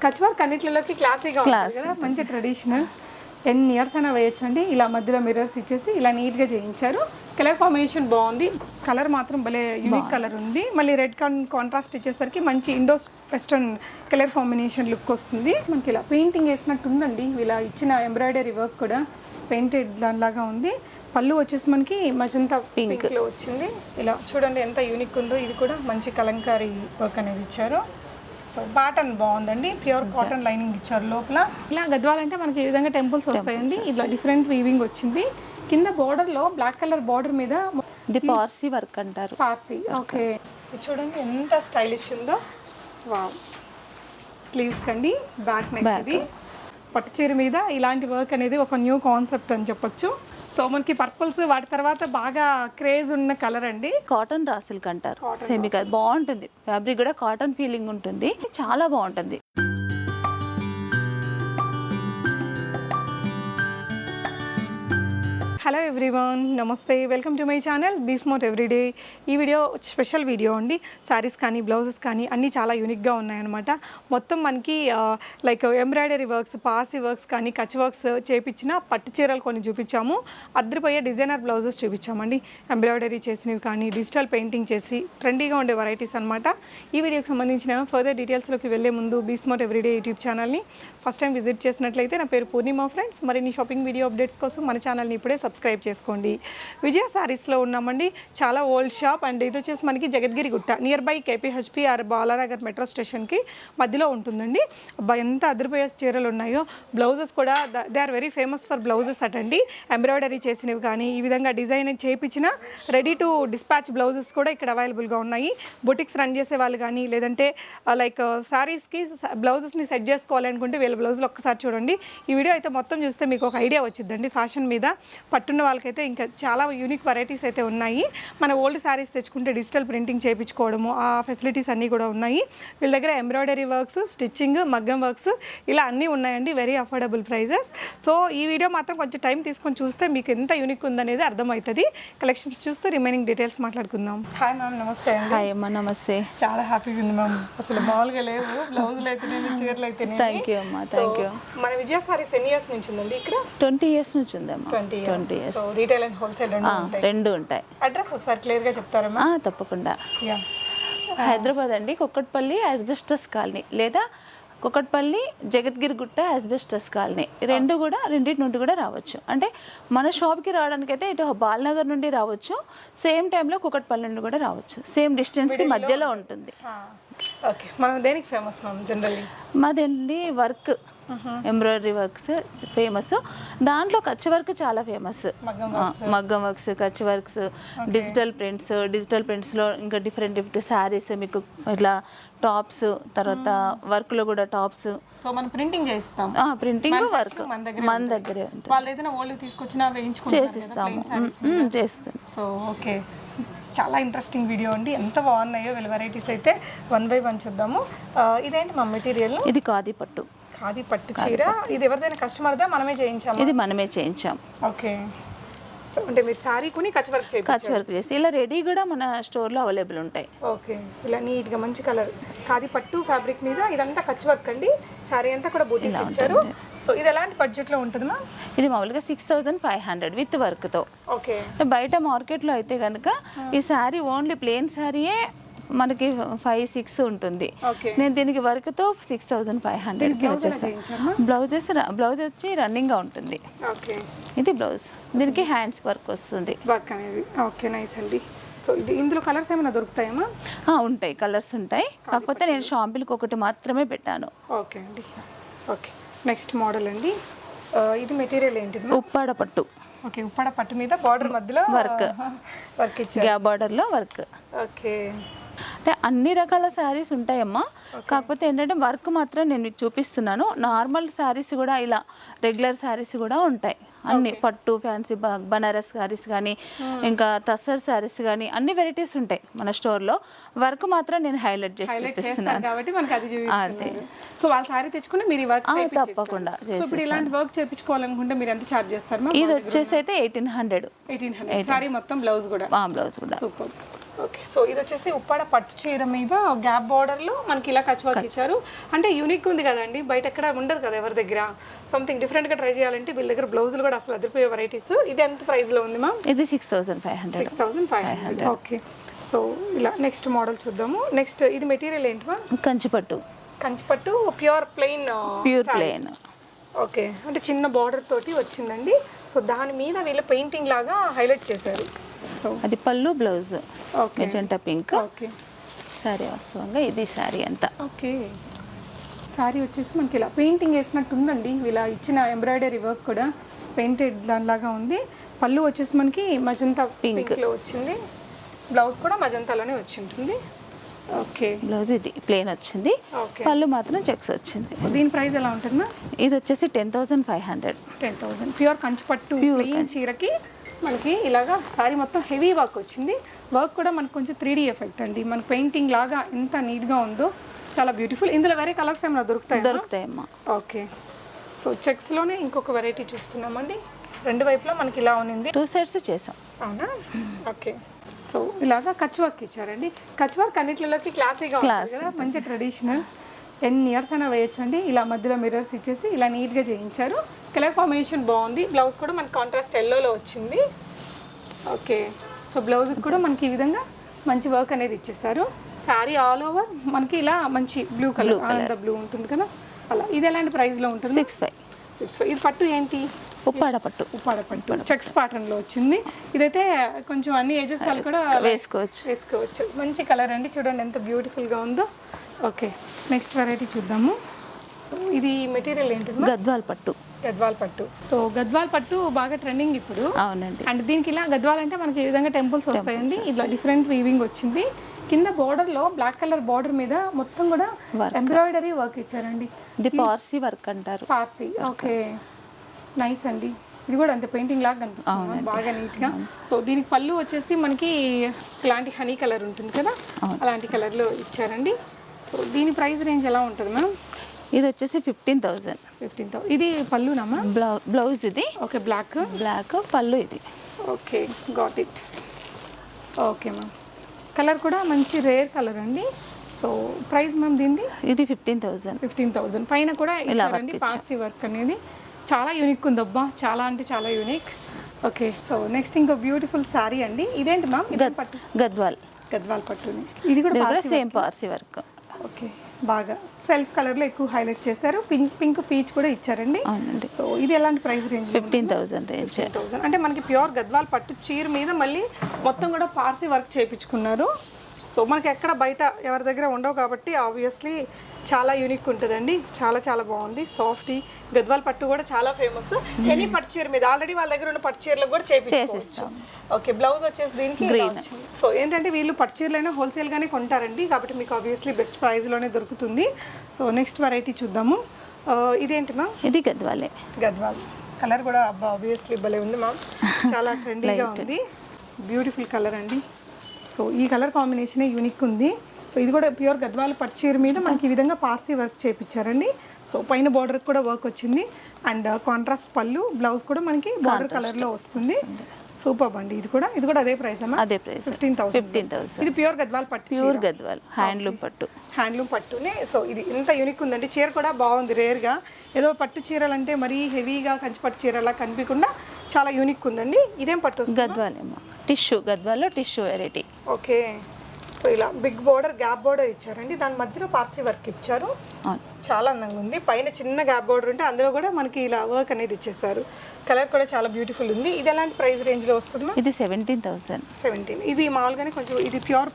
Kutch work అన్నిట్లలోకి క్లాసీగా ఉంటుంది కదా, మంచి ట్రెడిషనల్. ఎన్ని ఇయర్స్ అయినా వేయొచ్చండి. ఇలా మధ్యలో మిర్రర్స్ ఇచ్చేసి ఇలా నీట్గా చేయించారు. కలర్ కాంబినేషన్ బాగుంది. కలర్ మాత్రం భలే యూనిక్ కలర్ ఉంది. మళ్ళీ రెడ్ కాంట్రాస్ట్ ఇచ్చేసరికి మంచి Indo western colour combination look వస్తుంది. మనకి ఇలా పెయింటింగ్ వేసినట్టు ఉందండి. ఇలా ఇచ్చిన ఎంబ్రాయిడరీ వర్క్ కూడా పెయింటెడ్ దానిలాగా ఉంది. పళ్ళు వచ్చేసి మనకి మజంతా పింక్లో వచ్చింది. ఇలా చూడండి ఎంత యూనిక్ ఉందో. ఇది కూడా మంచి కలంకారీ వర్క్ అనేది ఇచ్చారు. సో ప్యాటర్న్ బాగుందండి. ప్యూర్ కాటన్ లైనింగ్ ఇచ్చారు లోపల. ఇలా గద్వాల్ అంటే మనకి ఈ విధంగా టెంపుల్స్ వస్తాయండి. ఇలా డిఫరెంట్ వీవింగ్ వచ్చింది. కింద బోర్డర్లో బ్లాక్ కలర్ బోర్డర్ మీద ఇది పార్సీ వర్క్ అంటారు. పార్సీ, ఓకే. చూడండి ఎంత స్టైలిష్ ఉందో. వావ్. స్లీవ్స్ కండి, బ్యాక్ నెక్. ఇది పట్టు చీర మీద ఇలాంటి వర్క్ అనేది ఒక న్యూ కాన్సెప్ట్ అని చెప్పొచ్చు. సో మనకి పర్పుల్స్ వాటి తర్వాత బాగా క్రేజ్ ఉన్న కలర్ అండి. కాటన్ రా సిల్క్ అంటారు. సెమీ బాగుంటుంది. ఫ్యాబ్రిక్ కూడా కాటన్ ఫీలింగ్ ఉంటుంది. చాలా బాగుంటుంది. హలో ఎవ్రీవన్, నమస్తే, welcome to my channel be smart everyday. ఈ వీడియో స్పెషల్ వీడియో అండి. శారీస్ కానీ బ్లౌజెస్ కానీ అన్నీ చాలా యూనిక్గా ఉన్నాయన్నమాట. మొత్తం మనకి లైక్ ఎంబ్రాయిడరీ వర్క్స్, పాసి వర్క్స్ కానీ కచ్ వర్క్స్ చేపించిన పట్టు చీరలు కొన్ని చూపించాము. అద్దరిపోయే డిజైనర్ బ్లౌజెస్ చూపించామండి. ఎంబ్రాయిడరీ చేసినవి కానీ డిజిటల్ పెయింటింగ్ చేసి ట్రెండీగా ఉండే వెరైటీస్ అనమాట. ఈ వీడియోకి సంబంధించిన ఫర్దర్ డీటెయిల్స్లోకి వెళ్ళే ముందు బీ స్మార్ట్ ఎవ్రీడే యూట్యూబ్ ఛానల్ని ఫస్ట్ టైం విజిట్ చేసినట్లయితే నా పేరు పూర్ణిమ ఫ్రెండ్స్. మరిన్ని షాపింగ్ వీడియో అప్డేట్స్ కోసం మన ఛానల్ని ఇప్పుడే సబ్స్క్రైబ్ చేసుకోండి. విజయ శారీస్లో ఉన్నామండి. చాలా ఓల్డ్ షాప్. అండ్ ఇది వచ్చేసి మనకి Jagadgiri Gutta near by KPHB or Balanagar metro స్టేషన్కి మధ్యలో ఉంటుందండి. ఎంత అదిరిపోయే చీరలు ఉన్నాయో. బ్లౌజెస్ కూడా they are very famous for blouses అటండి. ఎంబ్రాయిడరీ చేసినవి కానీ ఈ విధంగా డిజైన్ చేయించిన రెడీ టు డిస్పాచ్ బ్లౌజెస్ కూడా ఇక్కడ అవైలబుల్గా ఉన్నాయి. బొటిక్స్ రన్ చేసే వాళ్ళు కానీ లేదంటే లైక్ శారీస్కి బ్లౌజెస్ని సెట్ చేసుకోవాలనుకుంటే వీళ్ళ బ్లౌజులు ఒక్కసారి చూడండి. ఈ వీడియో అయితే మొత్తం చూస్తే మీకు ఒక ఐడియా వచ్చిందండి. ఫ్యాషన్ మీద పట్టున్న వాళ్ళకైతే ఇంకా చాలా యూనిక్ వెరైటీస్ అయితే ఉన్నాయి. మన ఓల్డ్ శారీస్ తెచ్చుకుంటే డిజిటల్ ప్రింటింగ్ చేయించుకోవడము ఆ ఫెసిలిటీస్ అన్నీ కూడా ఉన్నాయి. వీళ్ళ దగ్గర ఎంబ్రాయిడరీ వర్క్స్, స్టిచ్చింగ్, మగ్గం వర్క్స్ ఇలా అన్నీ ఉన్నాయండి. Very affordable prices. సో ఈ వీడియో మాత్రం కొంచెం టైం తీసుకొని చూస్తే మీకు ఎంత యూనిక్ ఉందనేది అర్థమవుతుంది. కలెక్షన్స్ చూస్తే రిమైనింగ్ డీటెయిల్స్ మాట్లాడుకుందాం. హాయ్ మ్యామ్, నమస్తే అండి. హాయ్ అమ్మ, నమస్తే. చాలా హ్యాపీగా ఉంది మ్యామ్. అసలు మామూలుగా లేవు బ్లౌజులు అయితే, చీరలు అయితే. థ్యాంక్ యూ అమ్మా, థ్యాంక్ యూ. మన విజయ సారీస్ ఎన్ని ఇయర్స్ నుంచి ఉందండి ఇక్కడ? 20 years నుంచి ఉందమ్మా. 20 years. రీటైల్ అండ్ హోల్సేల్ రెండు ఉంటాయి. అడ్రస్ ఒకసారి క్లియర్గా చెప్తారా? తప్పకుండా. హైదరాబాద్ అండి, కుక్కట్పల్లి యాస్బెస్టస్ కాలనీ లేదా కుక్కట్పల్లి జగద్గిరి గుట్ట యాస్బెస్టస్ కాలనీ రెండింటి నుండి కూడా రావచ్చు. అంటే మన షాప్కి రావడానికి అయితే ఇటు బాలనగర్ నుండి రావచ్చు, సేమ్ టైంలో కుక్కట్పల్లి నుండి కూడా రావచ్చు. సేమ్ డిస్టెన్స్కి మధ్యలో ఉంటుంది. ఓకే, మనం దేనికి ఫేమస్ మ్యామ్ జనరల్లీ? మాదండి వర్క్, ఎంబ్రాయిడరీ వర్క్స్ ఫేమస్. దాంట్లో కచ్ వర్క్ చాలా ఫేమస్. మగ్గం వర్క్స్, కచ్ వర్క్స్, డిజిటల్ ప్రింట్స్లో ఇంకా డిఫరెంట్ శారీస్, మీకు ఇట్లా టాప్స్, తర్వాత వర్క్లో కూడా టాప్స్. సో మనం ప్రింటింగ్ చేస్తాం. ప్రింటింగ్ వర్క్ మన దగ్గరే ఉంటుంది. వాళ్ళు ఏదైనా ఓల్డ్ తీసుకొచ్చినా చేసిస్తాము, చేస్తాం. సో ఓకే, చాలా ఇంట్రెస్టింగ్ వీడియో అండి. ఎంత బాగున్నాయో వీళ్ళ వెరైటీస్ అయితే. 1 by 1 చూద్దాము. ఇదేంటి మా మెటీరియల్? ఇది ఖాదీ పట్టు చీర. ఇది ఎవరిదైనా కస్టమర్దా మనమే చేయించాము? ఇది మనమే చేయించాం. ఓకే, సో అంటే మీరు శారీ కొని కచ్ వర్క్ చేసి ఇలా రెడీ కూడా మన స్టోర్లో అవైలబుల్ ఉంటాయి. ఓకే, ఇలా నీట్గా మంచి కలర్ ఖాదీ పట్టు ఫ్యాబ్రిక్ మీద ఇదంతా కచ్ వర్క్ అండి. శారీ అంతా కూడా బూటీస్ ఇచ్చారు. సో ఇది ఎలాంటి బడ్జెట్లో ఉంటుంది మ్యామ్? ఇది మామూలుగా 6500 విత్ వర్క్తో. ఓకే, బయట మార్కెట్లో అయితే కనుక ఈ శారీ ఓన్లీ ప్లెయిన్ శారీయే మనకి 5-6 ఉంటుంది. నేను దీనికి వర్క్తో 6500కి వచ్చేస్తాను. బ్లౌజ్ వచ్చి రన్నింగ్గా ఉంటుంది. ఇది బ్లౌజ్, దీనికి హ్యాండ్స్ వర్క్ వస్తుంది. వర్క్ అనేది ఓకే, నైస్ అండి. సో ఇది ఇందులో కలర్స్ ఏమైనా దొరుకుతాయమ్మా? ఉంటాయి, కలర్స్ ఉంటాయి. కాకపోతే నేను షాంపిల్కి ఒకటి మాత్రమే పెట్టాను. ఓకే అండి. ఓకే, నెక్స్ట్ మోడల్ అండి. ఇది మెటీరియల్ ఏంటి? ఉప్పాడ పట్టు. ఓకే, ఉప్పాడ పట్టు మీద బార్డర్ మధ్యలో వర్క్ ఇచ్చారు. గ్యాప్ బార్డర్లో వర్క్. ఓకే, అంటే అన్ని రకాల శారీస్ ఉంటాయమ్మా. కాకపోతే ఏంటంటే వర్క్ మాత్రం నేను మీకు చూపిస్తున్నాను. నార్మల్ శారీస్ కూడా ఇలా రెగ్యులర్ శారీస్ కూడా ఉంటాయి. అన్ని పట్టు, ఫ్యాన్సీ, బనారస్ శారీస్ కానీ ఇంకా తస్సర్ శారీస్ కానీ అన్ని వెరైటీస్ ఉంటాయి మన స్టోర్లో. వర్క్ మాత్రం నేను హైలైట్ చేసి చూపిస్తున్నాను కాబట్టి మనకి అది చూపిస్తున్నారు. సో వాళ్ళ శారీ తెచ్చుకుంటే మీరు వర్క్ తప్పకుండా. ఇప్పుడు ఇలాంటి వర్క్ చేయించుకోవాలనుకుంటే మీరు ఎంత ఛార్జ్ చేస్తారు? ఇది వచ్చేసి అయితే 1800. శారీ మొత్తం బ్లౌజ్ కూడా? బ్లౌజ్ కూడా. సూపర్. ఓకే, సో ఇది వచ్చేసి ఉప్పాడ పట్టు చీర మీద గ్యాప్ బార్డర్లో మనకి ఇలా కచ్ వర్క్ ఇచ్చారు. అంటే యూనిక్ ఉంది కదండి, బయట ఎక్కడ ఉండదు కదా ఎవరి దగ్గర. సంథింగ్ డిఫరెంట్గా ట్రై చేయాలంటే వీళ్ళ దగ్గర బ్లౌజులు కూడా అసలు అదిరిపోయే వెరైటీస్. ఇది ఎంత ప్రైస్లో ఉంది మ్యామ్? ఇది 6,500. 6,500. ఓకే, సో ఇలా నెక్స్ట్ మోడల్ చూద్దాము. నెక్స్ట్ ఇది మెటీరియల్ ఏంటి మ్యామ్? కంచిపట్టు. కంచిపట్టు pure plain. Pure plain. Okay, అంటే చిన్న బార్డర్ తోటి వచ్చిందండి. సో దాని మీద వీళ్ళ పెయింటింగ్ లాగా హైలైట్ చేశారు. సో అది పళ్ళు, blouse okay, magenta pink. Okay, sorry వాస్తవంగా ఇది సారీ అంతా. ఓకే. శారీ వచ్చేసి మనకి ఇలా పెయింటింగ్ వేసినట్టు ఉందండి. ఇలా ఇచ్చిన ఎంబ్రాయిడరీ వర్క్ కూడా పెయింటెడ్ దానిలాగా ఉంది. పళ్ళు వచ్చేసి మనకి మజంతా పింక్లో వచ్చింది. బ్లౌజ్ కూడా మజంతాలోనే వచ్చి ఉంటుంది. ఓకే, బ్లౌజ్ ఇది ప్లెయిన్ వచ్చింది. ఓకే, పళ్ళు మాత్రం చెక్స్ వచ్చింది. సో దీని ప్రైస్ ఎలా ఉంటుందా? ఇది వచ్చేసి 10,500. 10,000. ప్యూర్ కంచిపట్టు ప్లెయిన్ చీరకి మనకి ఇలాగా శారీ మొత్తం హెవీ వర్క్ వచ్చింది. వర్క్ కూడా మనకు కొంచెం 3D ఎఫెక్ట్ అండి. మన పెయింటింగ్ లాగా ఎంత నీట్గా ఉందో, చాలా బ్యూటిఫుల్. ఇందులో వేరే కలర్స్ ఏమైనా దొరుకుతాయమ్మా. ఓకే, సో చెక్స్లోనే ఇంకొక వెరైటీ చూస్తున్నామండి. రెండు వైపులా మనకి ఇలా ఉంది. 2 సైడ్స్ చేసాం. అవునా? ఓకే, సో ఇలాగా కచ్ వర్క్ ఇచ్చారండి. కచ్ వర్క్ అన్నిట్లలోకి క్లాసీగా ఉంటుంది కదా, మంచి ట్రెడిషనల్. ఎన్ని ఇయర్స్ అయినా వేయచ్చు అండి. ఇలా మధ్యలో మిర్రర్స్ ఇచ్చేసి ఇలా నీట్గా చేయించారు. కలర్ కాంబినేషన్ బాగుంది. బ్లౌజ్ కూడా మనకి కాంట్రాస్ట్ ఎల్లోలో వచ్చింది. ఓకే, సో బ్లౌజ్కి కూడా మనకి ఈ విధంగా మంచి వర్క్ అనేది ఇచ్చేసారు. శారీ ఆల్ ఓవర్ మనకి ఇలా మంచి బ్లూ కలర్, ఆనంద బ్లూ ఉంటుంది కదా, అలా. ఇది ఎలాంటి ప్రైస్లో ఉంటుంది? 6,500. ఇది పట్టు ఏంటి? ఉప్పాడ పట్టు. ఉప్పాడ పట్టు చెక్స్ ప్యాటర్న్లో వచ్చింది. ఇదైతే కొంచెం అన్ని ఏజెస్ వాళ్ళు కూడా వేసుకోవచ్చు. మంచి కలర్ అండి, చూడండి ఎంత బ్యూటిఫుల్గా ఉందో. ఓకే, నెక్స్ట్ వెరైటీ చూద్దాము. సో ఇది మెటీరియల్ ఏంటి? గద్వాల్ పట్టు. గద్వాల్ పట్టు. సో గద్వాల్ పట్టు బాగా ట్రెండింగ్ ఇప్పుడు. అవునండి. అండ్ దీనికి ఇలా గద్వాల్ అంటే మనకి ఈ విధంగా టెంపుల్స్ వస్తాయండి. ఇలా డిఫరెంట్ వీవింగ్ వచ్చింది. కింద బోర్డర్లో బ్లాక్ కలర్ బోర్డర్ మీద మొత్తం కూడా ఎంబ్రాయిడరీ వర్క్ ఇచ్చారండి. ఇది పార్సీ వర్క్ అంటారు. పార్సీ. ఓకే, నైస్ అండి. ఇది కూడా అంతే పెయింటింగ్ లాగా కనిపిస్తుంది, బాగా నీట్గా. సో దీనికి పళ్ళు వచ్చేసి మనకి ఇలాంటి హనీ కలర్ ఉంటుంది కదా, అలాంటి కలర్లో ఇచ్చారండి. సో దీని ప్రైస్ రేంజ్ ఎలా ఉంటుంది మ్యామ్? ఇది వచ్చేసి 15,000. 15,000. ఇది పళ్ళునామా? బ్లౌజ్ ఇది. ఓకే, బ్లాక్ పళ్ళు ఇది. Okay, got it. Okay ma'am, colour కూడా మంచి రేర్ కలర్ అండి. సో ప్రైస్ మ్యామ్ దీనిది? ఇది 15,000. 15,000. పైన కూడా ఇచ్చారండి పార్సీ వర్క్ అనేది. చాలా యూనిక్ ఉంది అబ్బా, చాలా అంటే చాలా యూనిక్. ఓకే, సో నెక్స్ట్ ఇంకో బ్యూటిఫుల్ శారీ అండి. ఇదేంటి మ్యామ్? పట్టు. గద్వాల్ పట్టుని. ఇది కూడా సేమ్ పార్సీ వర్క్. ఓకే, బాగా సెల్ఫ్ కలర్లో ఎక్కువ హైలైట్ చేశారు. పింక్ పీచ్ కూడా ఇచ్చారండి. అవునండి. సో ఇది ఎలాంటి ప్రైస్ రేంజ్? 15,000 రేంజ్. 15,000. అంటే మనకి ప్యూర్ గద్వాల్ పట్టు చీర మీద మళ్ళీ మొత్తం కూడా పార్సీ వర్క్ చేయించుకున్నారు. సో మనకి ఎక్కడ బయట ఎవరి దగ్గర ఉండవు కాబట్టి ఆబ్వియస్లీ చాలా యూనిక్ ఉంటుందండి. చాలా చాలా బాగుంది. సాఫ్ట్ గద్వాల్ పట్టు కూడా చాలా ఫేమస్. ఎనీ పట్టు చీర మీద ఆల్రెడీ వాళ్ళ దగ్గర ఉన్న పట్టు చీరలకు కూడా చేపిస్తాం. ఓకే, బ్లౌజ్ వచ్చేసి దీనికి గ్రీన్. సో ఏంటంటే వీళ్ళు పట్టు చీరలైనా హోల్సేల్గానే కొంటారండి, కాబట్టి మీకు ఆబ్వియస్లీ బెస్ట్ ప్రైస్లోనే దొరుకుతుంది. సో నెక్స్ట్ వెరైటీ చూద్దాము. ఇదేంటి మ్యామ్? ఇది గద్వాల్. కలర్ కూడా అబ్బా ఆబ్వియస్లీ భలే ఉంది మ్యామ్, చాలా ట్రెండీగా ఉంది. బ్యూటిఫుల్ కలర్ అండి. సో ఈ కలర్ కాంబినేషనే యూనిక్ ఉంది. సో ఇది కూడా ప్యూర్ గద్వాల పట్టు చీర మీద మనకి ఈ విధంగా పార్సీ వర్క్ చేయించారండి. సో పైన బార్డర్ కూడా వర్క్ వచ్చింది. అండ్ కాంట్రాస్ట్ పళ్ళు, బ్లౌజ్ కూడా మనకి బార్డర్ కలర్లో వస్తుంది. సూపర్ అండి. ఇది కూడా అదే ప్రైస్ అమ్మా? అదే ప్రైస్. 15,000. ఇది ప్యూర్ గద్వాల్ పట్టు. ప్యూర్ గద్వాల్ హ్యాండ్లూమ్ పట్టునే. సో ఇది ఎంత యూనిక్ ఉందండి. చీర కూడా బాగుంది, రేర్గా. ఏదో పట్టు చీరలు అంటే మరీ హెవీగా కంచి పట్టు చీరలా కనిపించకుండా చాలా యూనిక్ ఉందండి. ఇదేం పట్టు? గద్వాల్ టిష్యూ. గద్వాల్లో టిష్యూ వెరైటీ. ఓకే, సో ఇలా బిగ్ బోర్డర్, గ్యాప్ బోర్డర్ ఇచ్చారండి. దాని మధ్యలో పార్సీ వర్క్ ఇచ్చారు. చాలా అందంగా ఉంది. పైన చిన్న గ్యాప్ బోర్డర్ ఉంటే అందులో కూడా మనకి ఇలా వర్క్ అనేది ఇచ్చేసారు. కలర్ కూడా చాలా బ్యూటిఫుల్ ఉంది. ఇది ఎలాంటి ప్రైస్ రేంజ్లో వస్తుంది? ఇది 17,000. 17. ఇవి మామూలుగానే కొంచెం ఇది ప్యూర్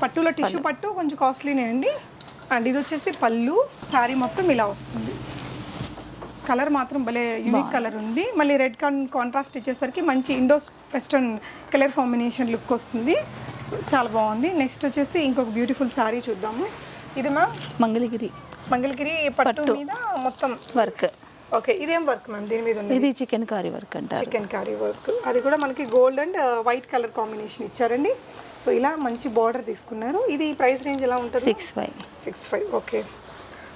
పట్టులో టిష్యూ పట్టు కొంచెం కాస్ట్లీనే అండి. అండ్ ఇది వచ్చేసి పళ్ళు. శారీ మొత్తం ఇలా వస్తుంది. కలర్ మాత్రం భలే యూనిక్ కలర్ ఉంది. మళ్ళీ రెడ్ కాంట్రాస్ట్ ఇచ్చేసరికి మంచి Indo western colour combination look వస్తుంది. సో చాలా బాగుంది. నెక్స్ట్ వచ్చేసి ఇంకొక బ్యూటిఫుల్ శారీ చూద్దాము. ఇది మ్యామ్? మంగళగిరి పట్టు మీద మొత్తం వర్క్. ఓకే, ఇదేం వర్క్ మ్యామ్ దీని మీద? ఇది చికెన్ కారీ వర్క్ అంటారు. Chicken curry work. అది కూడా మనకి gold and white colour combination ఇచ్చారండి. సో ఇలా మంచి బార్డర్ తీసుకున్నారు. ఇది ప్రైస్ రేంజ్ ఎలా ఉంటుంది? 6,500. ఓకే,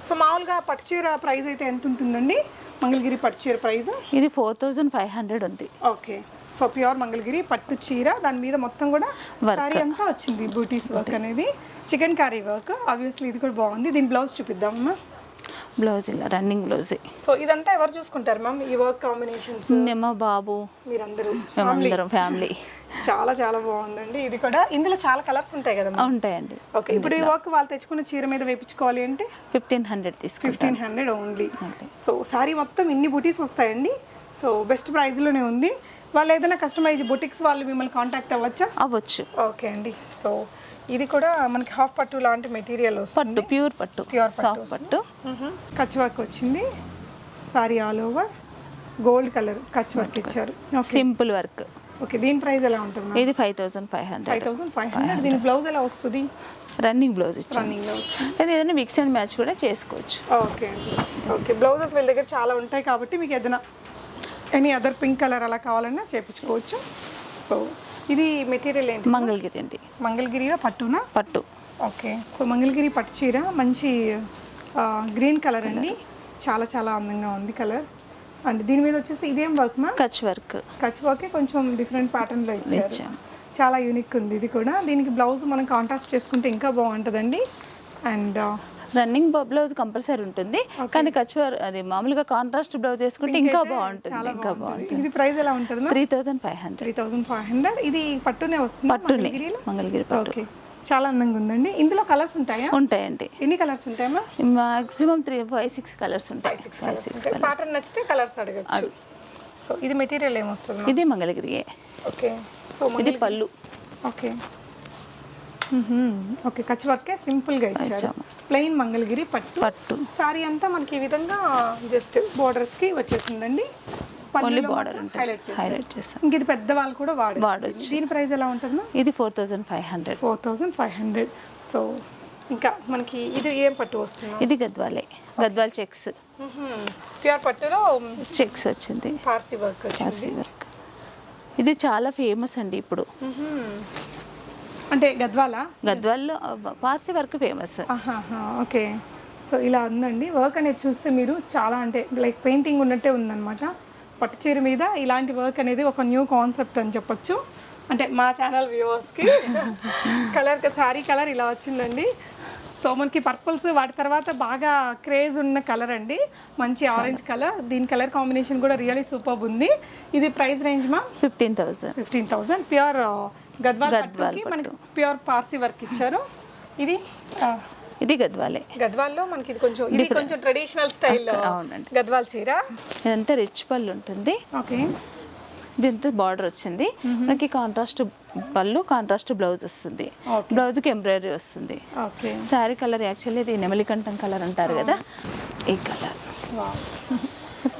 సో మామూలుగా పట్టు చీర ప్రైస్ అయితే ఎంత ఉంటుందండి? మంగళగిరి పట్టు చీర ప్రైస్? ఇది 4,500 ఉంది. ఓకే, సో ప్యూర్ మంగళగిరి పట్టు చీర, దాని మీద మొత్తం కూడా సారీ అంతా వచ్చింది బూటీస్ వర్క్ అనేది, చికెన్ కర్రీ వర్క్. ఆబ్వియస్లీ ఇది కూడా బాగుంది. దీని బ్లౌజ్ చూపిద్దామమ్మా. బ్లౌజ్ ఇలా రన్నింగ్ బ్లౌజ్. సో ఇదంతా ఎవరు చూసుకుంటారు మ్యామ్ ఈ వర్క్ కాంబినేషన్స్? మా బాబు, మీరందరూ, మేమందరం ఫ్యామిలీ. చాలా చాలా బాగుందండి. ఇది కూడా ఇందులో చాలా కలర్స్ ఉంటాయి కదా? ఉంటాయండి. ఓకే, ఇప్పుడు ఈ వర్క్ వాళ్ళు తెచ్చుకున్న చీర మీద వేయించుకోవాలి అంటే 1500 తీసుకుంటాం. 1500 ఓన్లీ. సో సారీ మొత్తం ఇన్ని బుటీస్ వస్తాయండి. సో బెస్ట్ ప్రైస్లోనే ఉంది. వాళ్ళు ఏదైనా కస్టమైజ్ బుటిక్స్ వాళ్ళు మిమ్మల్ని కాంటాక్ట్ అవ్వచ్చా? అవ్వచ్చు. ఓకే అండి. సో ఇది కూడా మనకి హాఫ్ పట్టు లాంటి మెటీరియల్ వస్తుంది. పట్టు, ప్యూర్ పట్టు, సాఫ్ట్ పట్టు. కచ్ వర్క్ వచ్చింది. Sari all over gold colour Kutch work ఇచ్చారు. Simple work. ఓకే, దీని ప్రైస్ ఎలా ఉంటుంది? ఇది 5500. 5500. దీని బ్లౌజ్ ఎలా వస్తుంది? రన్నింగ్ బ్లౌజ్ ఇచ్చాను. రన్నింగ్ వచ్చింది. అది ఏదైనా మిక్స్ అండ్ మ్యాచ్ కూడా చేసుకోవచ్చు. ఓకే అండి. ఓకే, బ్లౌజెస్ వీళ్ళ దగ్గర చాలా ఉంటాయి కాబట్టి మీకు ఏదైనా ఎనీ అదర్ పింక్ కలర్ అలా కావాలన్నా చేయించుకోవచ్చు. సో ఇది మెటీరియల్ ఏంటి? మంగళగిరి అండి. మంగళగిరిలో పట్టునా? పట్టు. ఓకే, సో మంగళగిరి పట్టు చీర మంచి గ్రీన్ కలర్ అండి. చాలా చాలా అందంగా ఉంది కలర్. అండ్ దీని మీద వచ్చేసి ఇదేం వర్క్ మా? కచ్ వర్క్. కచ్ వర్క్ కొంచెం డిఫరెంట్ ప్యాటర్న్లో ఇచ్చారు. చాలా యూనిక్ ఉంది ఇది కూడా. దీనికి బ్లౌజ్ మనం కాంట్రాస్ట్ చేసుకుంటే ఇంకా బాగుంటుందండి. అండ్ రన్నింగ్ బ్లౌజ్ కంపల్సరీ ఉంటుంది, కానీ కచ్ వర్క్ అది మామూలుగా కాంట్రాస్ట్ బ్లౌజ్ చేసుకుంటే ఇంకా బాగుంటుంది. ఇంకా బాగుంటుంది. ఇది ప్రైస్ ఎలా ఉంటుంది? 3500. 3500. ఇది పట్టునే వస్తుంది? పట్టునే, మంగళగిరి పట్టు. ఓకే, చాలా అందంగా ఉందండి. ఇందులో కలర్స్ ఉంటాయా? ఉంటాయండి. ఎన్ని కలర్స్ ఉంటాయమ్మా? మాక్సిమం 5-6 కలర్స్ ఉంటాయి. 5-6 ప్యాటర్న్ నచ్చితే కలర్స్ అడగచ్చు. సో ఇది మెటీరియల్ ఏమొస్తుంది? ఇది మంగళగిరియే. ఓకే, సో ఇది పళ్ళు. ఓకే. ఓకే, కచ్ వర్కే సింపుల్గా ఇచ్చారు. ప్లెయిన్ మంగళగిరి పట్టు. సారీ అంతా మనకి ఈ విధంగా జస్ట్ బోర్డర్స్కి వచ్చేసిందండి. ఓన్లీ బార్డర్ హైలైట్ చేస్తాం. ఇంక ఇది పెద్ద వాళ్ళు కూడా వాడచ్చు. దీని ప్రైస్ ఎలా ఉంటుంది? ఇది 4500. 4500. సో ఇంకా మనకి ఇది ఏం పట్టు వస్తుంది? ఇది గద్వాలే, గద్వాల్ చెక్స్. ప్యూర్ పట్టులో చెక్స్ వచ్చింది, పార్సీ వర్క్ వచ్చింది. ఇది చాలా ఫేమస్ అండి ఇప్పుడు. అంటే గద్వాలా? గద్వాల్లో Parsi work famous. Okay, so ఇలా ఉందండి వర్క్ అనేది. చూస్తే మీరు చాలా అంటే లైక్ పెయింటింగ్ ఉన్నట్టే ఉందన్నమాట. పట్టు చీర మీద ఇలాంటి వర్క్ అనేది ఒక న్యూ కాన్సెప్ట్ అని చెప్పొచ్చు. అంటే మా ఛానల్ వ్యూవర్స్కి శారీ కలర్ ఇలా వచ్చిందండి. సో మనకి పర్పుల్స్ వాటి తర్వాత బాగా క్రేజ్ ఉన్న కలర్ అండి, మంచి ఆరెంజ్ కలర్. దీని కలర్ కాంబినేషన్ కూడా రియల్లీ సూపర్ ఉంది. ఇది ప్రైస్ రేంజ్ మా? 15,000. ప్యూర్ గద్వాల్ పట్టుకి మనకి ప్యూర్ పార్సీ వర్క్ ఇచ్చారు. ఇది గద్వాల్లో మనకి ఇది కొంచెం ట్రెడిషనల్ స్టైల్ గద్వాల్ చీర. ఇదంతా రిచ్ పళ్ళు ఉంటుంది. ఓకే, దీంతో బార్డర్ వచ్చింది మనకి. కాంట్రాస్ట్ పళ్ళు, కాంట్రాస్ట్ బ్లౌజ్ వస్తుంది. బ్లౌజ్కి ఎంబ్రాయిడరీ వస్తుంది. ఓకే, శారీ కలర్ యాక్చువల్లీ ఇది నెమలికంఠం కలర్ అంటారు కదా, ఈ కలర్.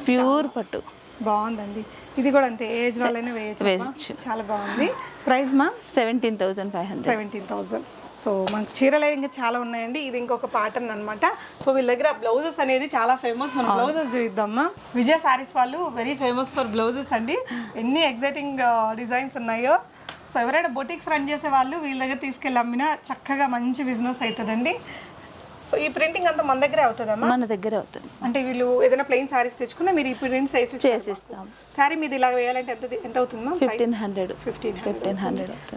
ప్యూర్ పట్టు బాగుందండి. ఇది కూడా అంతే, ఏజ్ వాళ్ళైనా వేయచ్చు. చాలా బాగుంది. ప్రైస్ మా? 17,500. 17,000. సో మనకి చీరలు ఇంకా చాలా ఉన్నాయండి. ఇది ఇంకొక ప్యాటర్న్ అనమాట. సో వీళ్ళ దగ్గర బ్లౌజెస్ అనేది చాలా ఫేమస్. మనం బ్లౌజెస్ చూద్దామా. విజయ సారీస్ వాళ్ళు వెరీ ఫేమస్ ఫర్ బ్లౌజెస్ అండి. ఎన్ని ఎగ్జైటింగ్ డిజైన్స్ ఉన్నాయో. సో ఎవరైనా బొటిక్స్ రన్ చేసే వాళ్ళు వీళ్ళ దగ్గర తీసుకెళ్ళి అమ్మినా చక్కగా మంచి బిజినెస్ అవుతుందండి. సో ఈ ప్రింటింగ్ అంతా మన దగ్గరే అవుతుందమ్మా? మన దగ్గరే అవుతుంది. అంటే వీళ్ళు ఏదైనా ప్లెయిన్ సారీస్ తెచ్చుకున్నా మీరు ఈ ప్రింట్స్ చేసిస్తాం. సారీ మీద ఇలా వేయాలంటే ఎంత అవుతుందా? 1500.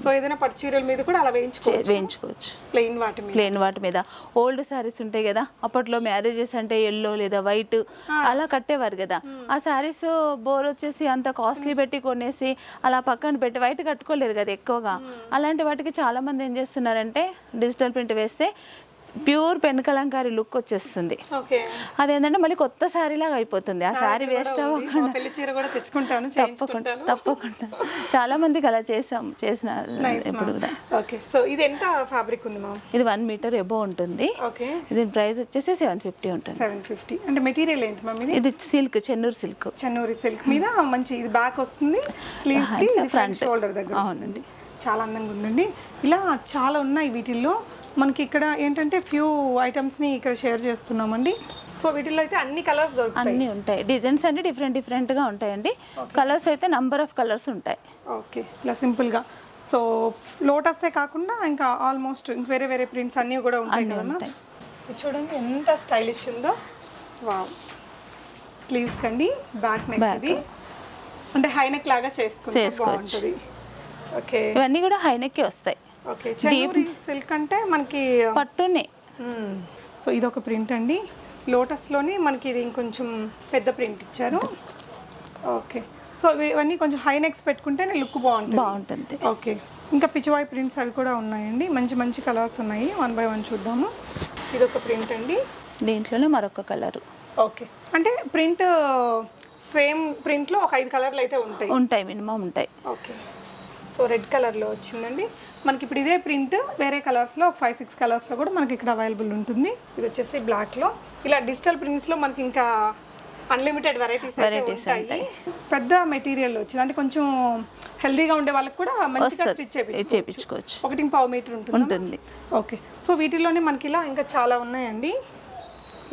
సో ఏదైనా పట్టు చీరల మీద కూడా అలా వేయించుకోవచ్చు. ప్లెయిన్ వాటి మీద ఓల్డ్ సారీస్ ఉంటాయి కదా, అప్పట్లో మ్యారేజెస్ అంటే ఎల్లో లేదా వైట్ అలా కట్టేవారు కదా. ఆ సారీస్ బోర్ వచ్చేసి అంత కాస్ట్లీ పెట్టి కొనేసి అలా పక్కన పెట్టి వైట్ కట్టుకోలేరు కదా ఎక్కువగా. అలాంటి వాటికి చాలా మంది ఏం చేస్తున్నారంటే డిజిటల్ ప్రింట్ వేస్తే ప్యూర్ పెన్ కలంకారీ లుక్ వచ్చేస్తుంది. అదేంటంటే మళ్ళీ కొత్త శారీ లాగా అయిపోతుంది. ఆ శారీ వేస్ట్ అవ్వకుండా తప్పకుండా చాలా మందికి అలా చేసినారు ఇప్పుడు కూడా. ఇది 1 మీటర్ ఎబో ఉంటుంది. దీని ప్రైస్ వచ్చేసి 750 ఉంటుంది. 750. అంటే మెటీరియల్ ఏంటి మమ్మీ? ఇది సిల్క్, చెన్నూరు సిల్క్ మీద మంచి. ఇది బ్యాక్ వస్తుంది, స్లీవ్స్ కి ఫ్రంట్ షోల్డర్ దగ్గర. అవునండి, చాలా అందంగా ఉందండి. ఇలా చాలా ఉన్నాయి వీటిల్లో. మనకి ఇక్కడ ఏంటంటే ఫ్యూ ఐటమ్స్ని ఇక్కడ షేర్ చేస్తున్నామండి. సో వీటిలో అయితే అన్ని కలర్స్ దొరుకుతాయి. అన్నీ ఉంటాయి. డిజైన్స్ అంటే డిఫరెంట్గా ఉంటాయండి. కలర్స్ అయితే నంబర్ ఆఫ్ కలర్స్ ఉంటాయి. ఓకే, ఇలా సింపుల్గా. సో లోటసే కాకుండా ఇంకా ఆల్మోస్ట్ వేరే వేరే ప్రింట్స్ అన్నీ కూడా ఉంటాయి కదా. చూడండి ఎంత స్టైలిష్ ఉందో. వావ్, స్లీవ్స్ కండి, బ్యాక్ నెక్ ఇది. అంటే హైనెక్ లాగా చేసుకుంటే చేసుకోవచ్చు. బాగుంటుంది. ఓకే, ఇవన్నీ కూడా హైనెక్కి వస్తాయి. ఓకే. చెన్నూరి సిల్క్ అంటే మనకి పట్టునే. సో ఇది ఒక ప్రింట్ అండి, లోటస్లోని మనకి ఇది ఇంకొంచెం పెద్ద ప్రింట్ ఇచ్చారు. ఓకే, సో ఇవన్నీ కొంచెం హైనెక్స్ పెట్టుకుంటే లుక్ బాగుంటుంది. ఓకే, ఇంకా పిచ్చివాయి ప్రింట్స్ అవి కూడా ఉన్నాయండి, మంచి మంచి కలర్స్ ఉన్నాయి. 1 by 1 చూద్దాము. ఇది ఒక ప్రింట్ అండి, దీంట్లోనే మరొక కలరు. ఓకే, అంటే ప్రింట్ సేమ్ ప్రింట్లో ఒక 5 కలర్లు అయితే ఉంటాయి మినిమం ఉంటాయి. ఓకే, సో రెడ్ కలర్లో వచ్చిందండి మనకి. ఇప్పుడు ఇదే ప్రింట్ వేరే కలర్స్లో ఒక 5-6 కలర్స్లో కూడా మనకి ఇక్కడ అవైలబుల్ ఉంటుంది. ఇది వచ్చేసి బ్లాక్లో. ఇలా డిజిటల్ ప్రింట్స్లో మనకి ఇంకా అన్లిమిటెడ్ వెరైటీస్ ఉంటాయి. పెద్ద మెటీరియల్ వచ్చింది అంటే కొంచెం హెల్దీగా ఉండే వాళ్ళకి కూడా మంచిగా స్టిచ్ చేయించుకోవచ్చు. 1.5 మీటర్ ఉంటుంది. ఓకే, సో వీటిలోనే మనకి ఇలా ఇంకా చాలా ఉన్నాయండి.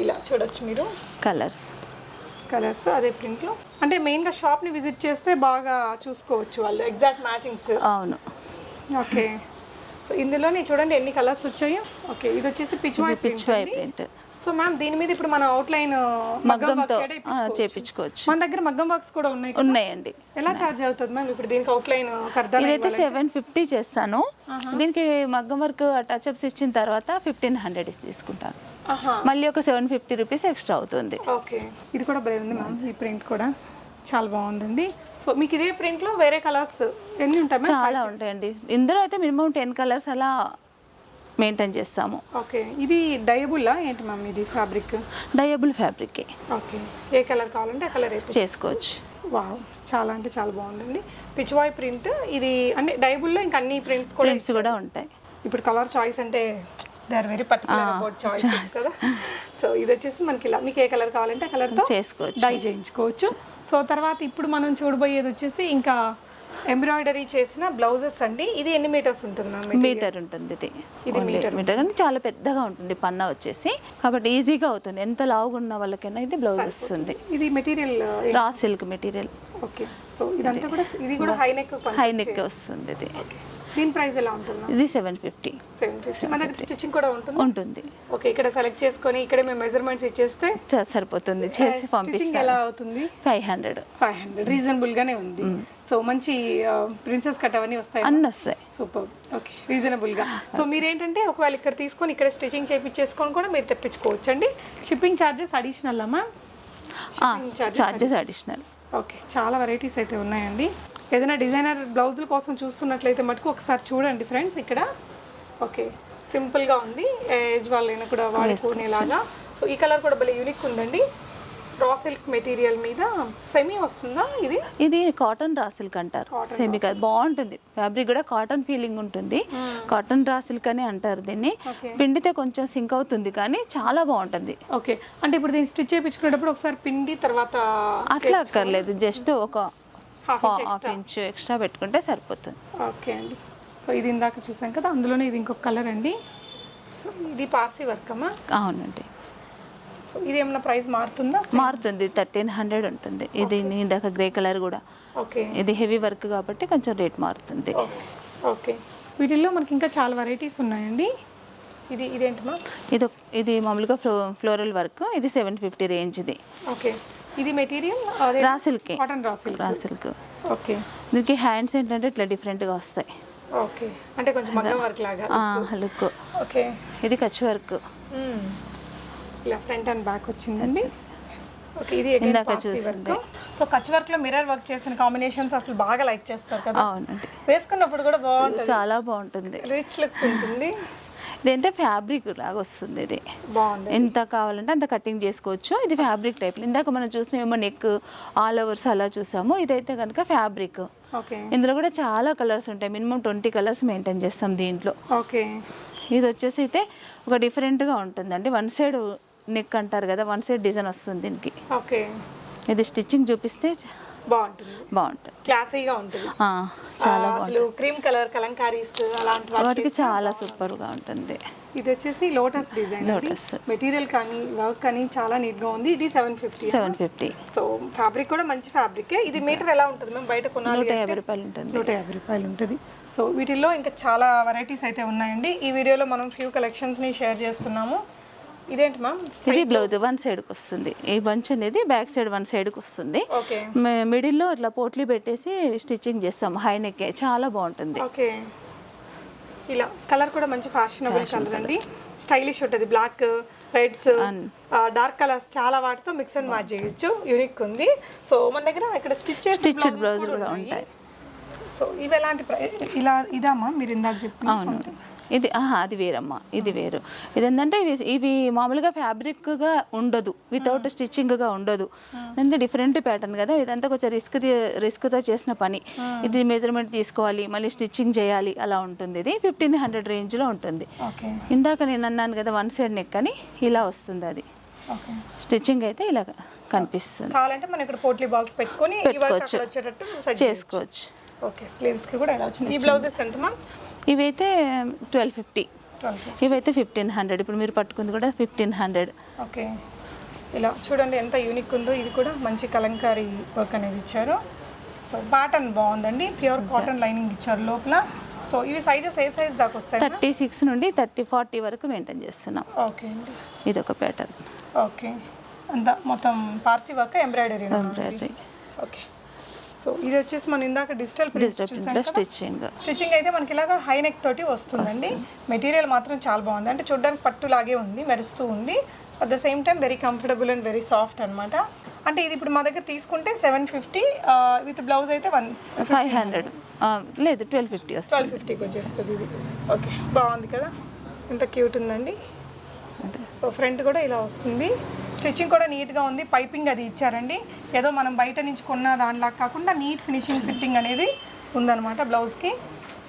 ఇలా చూడొచ్చు మీరు కలర్స్ అదే ప్రింట్లో. అంటే మెయిన్గా షాప్ని విజిట్ చేస్తే బాగా చూసుకోవచ్చు వాళ్ళు ఎగ్జాక్ట్ మ్యాచింగ్స్. అవును. ఓకే, సో ఇందులోనే చూడండి ఎన్ని కలర్స్ వచ్చాయో. ఓకే, ఇది వచ్చేసి పిచ్వాయి ప్రింట్. సో మ్యామ్ దీని మీద ఇప్పుడు మన అవుట్లైన్ మగ్గంతో చేపించుకోవచ్చు. మన దగ్గర మగ్గం వర్క్స్ కూడా ఉన్నాయండి. ఎలా చార్జ్ అవుతుంది మ్యామ్ ఇప్పుడు దీనికి అవుట్లైన్? ఇదైతే 750 చేస్తాను. దీనికి మగ్గం వర్క్ టచ్అప్స్ ఇచ్చిన తర్వాత 1500 తీసుకుంటాను. మళ్ళీ ఒక 750 రూపీస్ ఎక్స్ట్రా అవుతుంది. ఓకే, ఇది కూడా బాగుంది ఉంది మ్యామ్, ఈ ప్రింట్ కూడా చాలా బాగుందండి. సో మీకు ఇదే ప్రింట్లో వేరే కలర్స్ ఎన్ని ఉంటాయి? చాలా ఉంటాయండి. ఇందులో అయితే మినిమం 10 కలర్స్ అలా మెయింటైన్ చేస్తాము. ఓకే, ఇది డయబుల్లా ఏంటి మ్యామ్? ఇది ఫ్యాబ్రిక్ డయబుల్ ఫ్యాబ్రిక్. ఓకే, ఏ కలర్ కావాలంటే ఆ కలర్ చేసుకోవచ్చు. వావ్, చాలా అంటే చాలా బాగుందండి. పిచ్వాయ్ ప్రింట్ ఇది అంటే డయబుల్లో ఇంకా అన్ని ప్రింట్స్ కూడా ఉంటాయి. ఇప్పుడు కలర్ చాయిస్ అంటే they are very particular about choice కదా. సో ఇది వచ్చేసి మనకి ఇలా మీకు ఏ కలర్ కావాలంటే ఆ కలర్తో చేసుకోవచ్చు, డై చేయించుకోవచ్చు. సో తర్వాత ఇప్పుడు మనం చూడబోయేది వచ్చేసి ఇంకా ఎంబ్రాయిడరీ చేసిన బ్లౌజెస్ అండి. ఇది ఎన్ని మీటర్స్ ఉంటుంది మ్యామ్? మీటర్ ఉంటుంది. ఇది మీటర్ అంటే చాలా పెద్దగా ఉంటుంది పన్నా వచ్చేసి, కాబట్టి ఈజీగా అవుతుంది. ఎంత లావుగా ఉన్న వాళ్ళకైనా ఇది బ్లౌజ్ వస్తుంది. ఇది material raw silk material. Okay, so ఇదంతా కూడా ఇది కూడా హై నెక్ వస్తుంది. ఇది దీని ప్రైస్ ఎలా ఉంటుంది? ఇది 750. మన దగ్గర స్టిచ్చింగ్ కూడా ఉంటుంది. ఓకే, ఇక్కడ సెలెక్ట్ చేసుకొని ఇక్కడ మేము మెజర్మెంట్స్ ఇచ్చేస్తే సరిపోతుంది. చేసి పంపిస్తాం. ఎలా అవుతుంది? 500 రీజనబుల్ గానే ఉంది. సో మంచి ప్రిన్సెస్ కట్ అవన్నీ వస్తాయి, అన్నీ వస్తాయి. సూపర్. ఓకే, రీజనబుల్ గా. సో మీరేంటంటే ఒకవేళ ఇక్కడ తీసుకొని ఇక్కడ స్టిచ్చింగ్ చేయించేసుకొని కూడా మీరు తెప్పించుకోవచ్చు అండి. షిప్పింగ్ ఛార్జెస్ అడిషనల్ అమ్మా? Charges additional. ఓకే, చాలా వెరైటీస్ అయితే ఉన్నాయండి. ఏదైనా డిజైనర్ బ్లౌజుల కోసం చూస్తున్నట్లయితే మటుకు ఒకసారి చూడండి ఫ్రెండ్స్ ఇక్కడ. ఓకే, సింపుల్గా ఉంది, ఏజ్ వాళ్ళైనా కూడా వాడుకునేలాగా. సో ఈ కలర్ కూడా భలే యూనిక్ ఉందండి. రా సిల్క్ మెటీరియల్ మీద సెమీ వస్తుందా? ఇది కాటన్ రా సిల్క్ అంటారు. సెమీ కాదు, బాగుంటుంది. ఫ్యాబ్రిక్ కూడా కాటన్ ఫీలింగ్ ఉంటుంది. కాటన్ రా సిల్క్ అని అంటారు దీన్ని. పిండితే కొంచెం సింక్ అవుతుంది కానీ చాలా బాగుంటుంది. ఓకే, అంటే ఇప్పుడు దీన్ని స్టిచ్ చేయించుకునేటప్పుడు ఒకసారి పిండి తర్వాత అట్లా అక్కర్లేదు, జస్ట్ ఒక హాఫ్ ఇంచ్ ఎక్స్ట్రా పెట్టుకుంటే సరిపోతుంది. ఓకే అండి, సో ఇది ఇందాక చూసాం కదా, అందులోనే ఇది ఇంకొక కలర్ అండి. సో ఇది పార్సీ వర్క్ అమ్మా? అవునండి. సో ఇది ఏమన్నా ప్రైస్ మారుతుందా? మారుతుంది, 1300 ఉంటుంది. ఇది ఇందాక గ్రే కలర్ కూడా. ఓకే, ఇది హెవీ వర్క్ కాబట్టి కొంచెం రేట్ మారుతుంది. ఓకే, వీటిల్లో మనకి ఇంకా చాలా వెరైటీస్ ఉన్నాయండి. ఇదేంటమ్మా? ఇది మామూలుగా ఫ్లోరల్ వర్క్. ఇది 750 రేంజ్. ఇది ఓకే, ఇది material raw silk. Cotton raw silk. Okay, దీనికి హ్యాండ్స్ ఏంటంటే ఇట్లా డిఫరెంట్గా వస్తాయి. ఓకే, అంటే కొంచెం మగ్గం వర్క్ లాగా లుక్. ఓకే, ఇది కచ్ వర్క్. ఇలా ఫ్రంట్ అండ్ బ్యాక్ వచ్చిందండి. ఓకే, ఇది ఇందాక చూసింది. సో కచ్ వర్క్ లో మిర్రర్ వర్క్ చేసిన కాంబినేషన్స్ అసలు బాగా లైక్ చేస్తారు కదా. అవునండి, వేసుకున్నప్పుడు కూడా బాగుంటుంది, చాలా బాగుంటుంది, రిచ్ లుక్ ఉంటుంది. ఇదేంటే ఫ్యాబ్రిక్ లాగా వస్తుంది. ఇది బాగుంది, ఎంత కావాలంటే అంత కటింగ్ చేసుకోవచ్చు. ఇది ఫ్యాబ్రిక్ టైప్. ఇందాక మనం చూసిన నెక్ ఆల్ ఓవర్స్ అలా చూసాము. ఇదైతే కనుక ఫ్యాబ్రిక్. ఇందులో కూడా చాలా కలర్స్ ఉంటాయి. మినిమం 20 కలర్స్ మెయింటైన్ చేస్తాం దీంట్లో. ఓకే, ఇది వచ్చేసి అయితే ఒక డిఫరెంట్గా ఉంటుందండి. వన్ సైడ్ నెక్ అంటారు కదా, వన్ సైడ్ డిజైన్ వస్తుంది దీనికి. ఓకే, ఇది స్టిచ్చింగ్ చూపిస్తే బాగుంటుంది, క్లాసీగా ఉంటుంది. చాలా బాగుంటుంది. క్రీమ్ కలర్ కలంకారీస్ అలాంటి వాటికి చాలా సూపర్ గా ఉంటుంది. ఇది వచ్చేసి లోటస్ డిజైన్. లోటస్ మెటీరియల్ కానీ వర్క్ కానీ చాలా నీట్ గా ఉంది. ఇది 750. సో ఫ్యాబ్రిక్ కూడా మంచి ఫ్యాబ్రిక్. ఇది మీటర్ ఎలా ఉంటుంది మేము బయట కొనాలి? 150 రూపాయలు ఉంటుంది. 150 రూపాయలు ఉంటుంది. సో వీటిల్లో ఇంకా చాలా వెరైటీస్ అయితే ఉన్నాయండి. ఈ వీడియోలో మనం ఫ్యూ కలెక్షన్స్ ని షేర్ చేస్తున్నాము. ఇదేంటి మ్యామ్? ఇది బ్లౌజ్ వన్ సైడ్కి వస్తుంది. ఈ బంచ్ అనేది బ్యాక్ సైడ్ వన్ సైడ్కి వస్తుంది. ఓకే మిడిల్లో ఇట్లా పోట్లీ పెట్టేసి స్టిచ్చింగ్ చేస్తాం. హై నెక్ చాలా బాగుంటుంది. ఓకే ఇలా కలర్ కూడా మంచి ఫ్యాషనబుల్ కలర్ అండి. స్టైలిష్ ఉంటుంది. బ్లాక్, రెడ్స్, డార్క్ కలర్స్ చాలా వాటితో మిక్స్ అండ్ మ్యాచ్ చేయొచ్చు. యూనిక్ ఉంది. సో మన దగ్గర ఇక్కడ స్టిచ్డ్ బ్లౌజ్ కూడా ఉంటాయి. సో ఇవి ఎలాంటి ఇలా ఇదామా మీరు ఇందాక చెప్పిన? అవును, ఇది అది వేరమ్మా, ఇది వేరు. ఇది ఏంటంటే ఇవి మామూలుగా ఫ్యాబ్రిక్గా ఉండదు, వితౌట్ స్టిచ్చింగ్గా ఉండదు. అంటే డిఫరెంట్ ప్యాటర్న్ కదా, ఇదంతా కొంచెం రిస్క్తో చేసిన పని. ఇది మెజర్మెంట్ తీసుకోవాలి, మళ్ళీ స్టిచ్చింగ్ చేయాలి, అలా ఉంటుంది. ఇది 1500 రేంజ్లో ఉంటుంది. ఇందాక నేను అన్నాను కదా వన్ సైడ్ నెక్ అని, ఇలా వస్తుంది. అది స్టిచ్చింగ్ అయితే ఇలా కనిపిస్తుంది. కావాలంటే మనం ఇక్కడ పోట్లీ బాల్స్ పెట్టుకోవచ్చు, చేసుకోవచ్చు. ఓకే స్లీవ్స్ కి కూడా ఇలా వచ్చింది. ఈ బ్లౌజెస్ ఎంత మ్యామ్? ఇవైతే 1250, ఇవైతే 1500. ఇప్పుడు మీరు పట్టుకుంది కూడా 1500. ఓకే ఇలా చూడండి ఎంత యూనిక్ ఉందో. ఇది కూడా మంచి కలంకారీ వర్క్ అనేది ఇచ్చారు. సో ప్యాటర్న్ బాగుందండి. ప్యూర్ కాటన్ లైనింగ్ ఇచ్చారు లోపల. సో ఇవి సైజెస్ ఏ సైజ్ దాకా వస్తాయి? 36 నుండి 40 వరకు మెయింటైన్ చేస్తున్నాం. ఓకే అండి, ఇది ఒక ప్యాటర్న్. ఓకే అంతా మొత్తం Parsi work, embroidery. Okay so ఇది వచ్చేసి మనం ఇందాక డిజిటల్ స్టిచ్చింగ్ అయితే మనకి ఇలాగా హై నెక్ తోటి వస్తుందండి. మెటీరియల్ మాత్రం చాలా బాగుంది. అంటే చూడడానికి పట్టులాగే ఉంది, మెరుస్తూ ఉంది. At the same time very comfortable and very soft అనమాట. అంటే ఇది ఇప్పుడు మా దగ్గర తీసుకుంటే 750, విత్ బ్లౌజ్ అయితే 500 లేదు 1250 వస్తుంది. 1250కి వచ్చేస్తుంది ఇది. ఓకే బాగుంది కదా, ఎంత క్యూట్ ఉందండి. సో ఫ్రంట్ కూడా ఇలా వస్తుంది. స్టిచ్చింగ్ కూడా నీట్గా ఉంది. పైపింగ్ అది ఇచ్చారండి. ఏదో మనం బయట నుంచి కొన్న దానిలా కాకుండా నీట్ ఫినిషింగ్ ఫిట్టింగ్ అనేది ఉందన్నమాట బ్లౌజ్కి.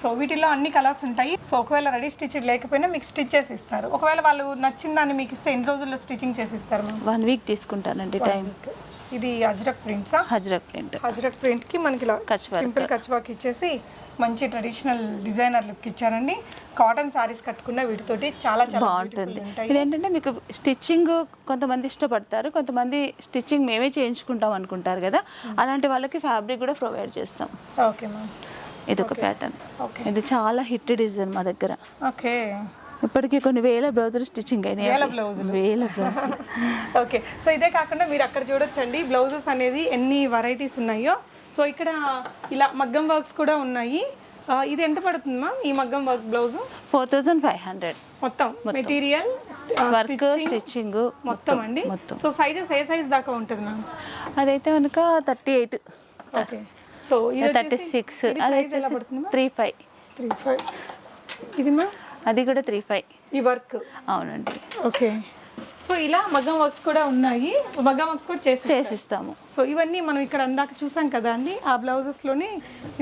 సో వీటిల్లో అన్ని కలర్స్ ఉంటాయి. సో ఒకవేళ రెడీ స్టిచ్ లేకపోయినా మీకు స్టిచ్ చేసి ఇస్తారు. ఒకవేళ వాళ్ళు నచ్చిన దాన్ని మీకు ఇస్తే ఎన్ని రోజుల్లో స్టిచ్చింగ్ చేసి ఇస్తారు? 1 వీక్ తీసుకుంటానండి టైం. ఇది అజ్రక్ ప్రింట్సా? అజ్రక్ ప్రింట్కి మనకి ఇలా సింపుల్ కచ్ వర్క్ ఇచ్చేసి మంచి ట్రెడిషనల్ డిజైనర్ లుక్ ఇచ్చారండి. కాటన్ సారీస్ కట్టుకున్న వీటితోటి చాలా చాలా బాగుంటుంది. ఇదేంటంటే మీకు స్టిచ్చింగ్ కొంతమంది ఇష్టపడతారు, కొంతమంది స్టిచ్చింగ్ మేమే చేయించుకుంటాం అనుకుంటారు కదా, అలాంటి వాళ్ళకి ఫ్యాబ్రిక్ కూడా ప్రొవైడ్ చేస్తాం. ఓకే మ్యామ్, ఇది ఒక ప్యాటర్న్. ఇది చాలా హిట్ డిజైన్ మా దగ్గర. ఓకే ఇప్పటికీ కొన్ని వేల బ్లౌజులు స్టిచ్చింగ్ అయినాయి. వేల బ్లౌజ్. ఓకే సో ఇదే కాకుండా మీరు అక్కడ చూడొచ్చండి బ్లౌజెస్ అనేది ఎన్ని వెరైటీస్ ఉన్నాయో. సో ఇక్కడ ఇలా మగ్గం వర్క్స్ కూడా ఉన్నాయి. ఇది ఎంత పడుతుంది మ్యామ్ ఈ మగ్గం వర్క్ బ్లౌజ్? 4500 మొత్తం మెటీరియల్, వర్క్, స్టిచ్చింగ్ మొత్తం అండి. సో సైజెస్ ఏ సైజ్ దాకా ఉంటుంది మ్యామ్? అదైతే కనుక 38. ఓకే సో ఇది 36. అదైతే 35. ఇది మ్యామ్ అది కూడా 35 ఈ వర్క్. అవునండి. ఓకే సో ఇలా మగ్గం వర్క్స్ కూడా ఉన్నాయి. మగ్గం వర్క్స్ కూడా చేసిస్తాము. సో ఇవన్నీ మనం ఇక్కడ అందాక చూసాం కదా అండి, ఆ బ్లౌజెస్లోనే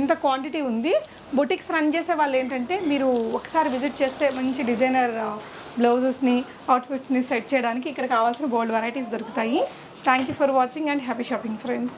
ఇంత క్వాంటిటీ ఉంది. బొటిక్స్ రన్ చేసే వాళ్ళు ఏంటంటే మీరు ఒకసారి విజిట్ చేస్తే మంచి డిజైనర్ బ్లౌజెస్ని, అవుట్ఫిట్స్ని సెట్ చేయడానికి ఇక్కడ కావాల్సిన బోల్డ్ వెరైటీస్ దొరుకుతాయి. Thank you for watching and happy shopping friends.